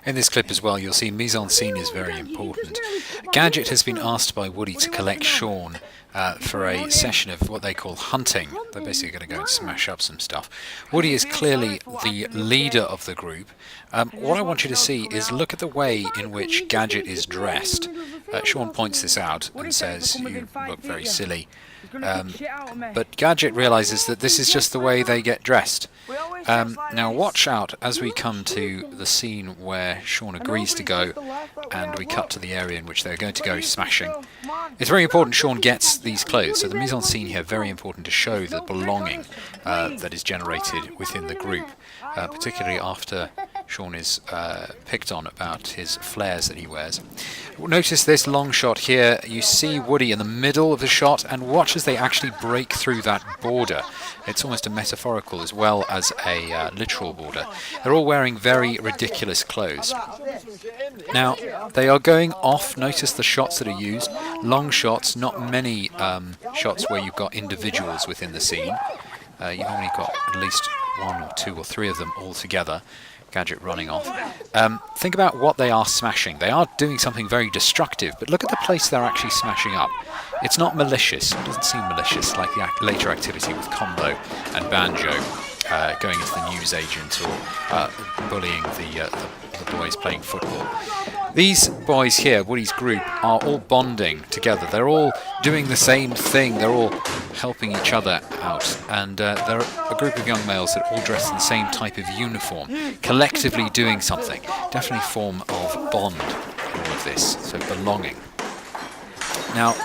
In this clip as well, you'll see mise-en-scene is very important. Gadget has been asked by Woody to collect Shaun for a session of what they call hunting. They're basically going to go and smash up some stuff. Woody is clearly the leader of the group. What I want you to see is look at the way in which Gadget is dressed. Shaun points this out and says, "You look very silly." But Gadget realizes that this is just the way they get dressed. Now watch out as we come to the scene where Shaun agrees to go and we cut to the area in which they're going to go smashing. It's very important Shaun gets these clothes, so the mise-en-scene here very important to show the belonging that is generated within the group, particularly after Shaun is picked on about his flares that he wears. Notice this long shot here. You see Woody in the middle of the shot, and watch as they actually break through that border. It's almost a metaphorical as well as a literal border. They're all wearing very ridiculous clothes. Now, they are going off. Notice the shots that are used. Long shots, not many shots where you've got individuals within the scene. You've only got at least one or two or three of them all together. Gadget running off. Think about what they are smashing. They are doing something very destructive, but look at the place they're actually smashing up. It's not malicious. It doesn't seem malicious like the later activity with Combo and Banjo going into the newsagent or bullying the boys playing football. These boys here, Woody's group, are all bonding together. They're all doing the same thing. They're all helping each other out. And they're a group of young males that are all dressed in the same type of uniform, collectively doing something. Definitely a form of bond in all of this, so belonging. Now,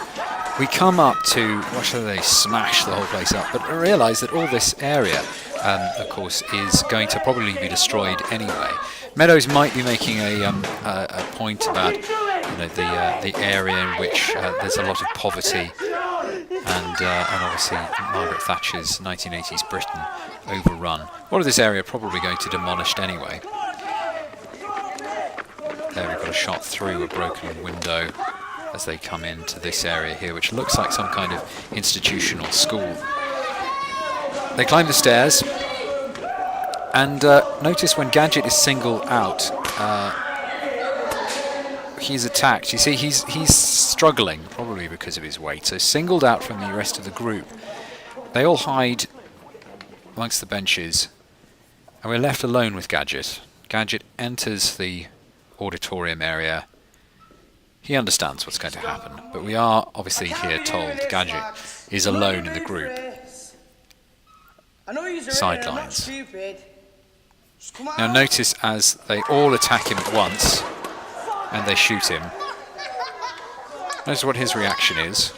we come up to, what should they smash the whole place up, but realise that all this area, of course, is going to probably be destroyed anyway. Meadows might be making a point about the area in which there's a lot of poverty, and obviously Margaret Thatcher's 1980s Britain overrun. A lot of this area probably going to be demolished anyway. There we've got a shot through a broken window as they come into this area here, which looks like some kind of institutional school. They climb the stairs, and notice when Gadget is singled out, he's attacked. You see, he's struggling, probably because of his weight, so singled out from the rest of the group. They all hide amongst the benches, and we're left alone with Gadget. Gadget enters the auditorium area. He understands what's going to happen, but we are obviously here told Gadget is alone in the group. Sidelines. Now notice as they all attack him at once and they shoot him. Notice what his reaction is.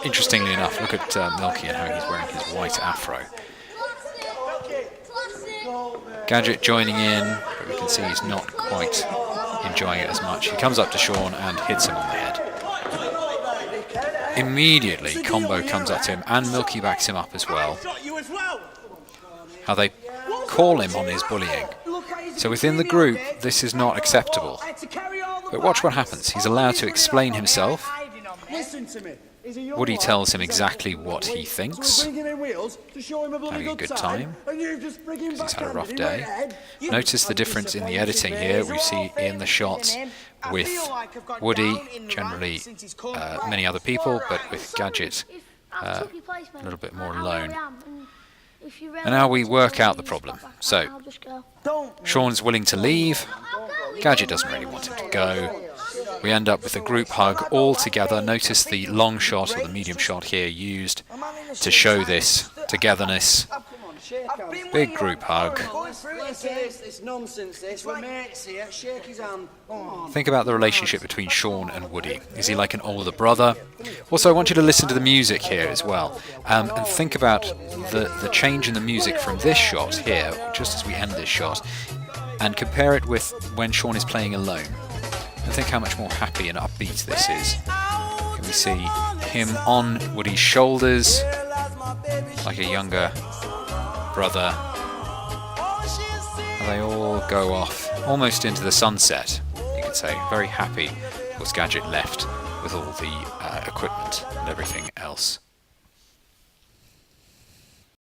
Interestingly enough, look at Milky and how he's wearing his white afro. Gadget joining in, but we can see he's not quite enjoying it as much. He comes up to Shaun and hits him on the head. Immediately, Combo comes up to him, and Milky backs him up as well. How they call him on his bullying. So within the group, this is not acceptable. But watch what happens. He's allowed to explain himself. Woody tells him exactly what he thinks. Having a good time, because he's had a rough day. Notice the difference in the editing here. We see in the shots with Woody, generally many other people, but with Gadget a little bit more alone. And now we work out the problem. So, Shaun's willing to leave. Gadget doesn't really want him to go. We end up with a group hug all together. Notice the long shot or the medium shot here used to show this togetherness. Big group hug. Think about the relationship between Shaun and Woody. Is he like an older brother? Also, I want you to listen to the music here as well. And think about the change in the music from this shot here, just as we end this shot, and compare it with when Shaun is playing alone. And think how much more happy and upbeat this is. Can we see him on Woody's shoulders, like a younger brother? And they all go off, almost into the sunset, you could say. Very happy. Of course, Gadget left with all the equipment and everything else.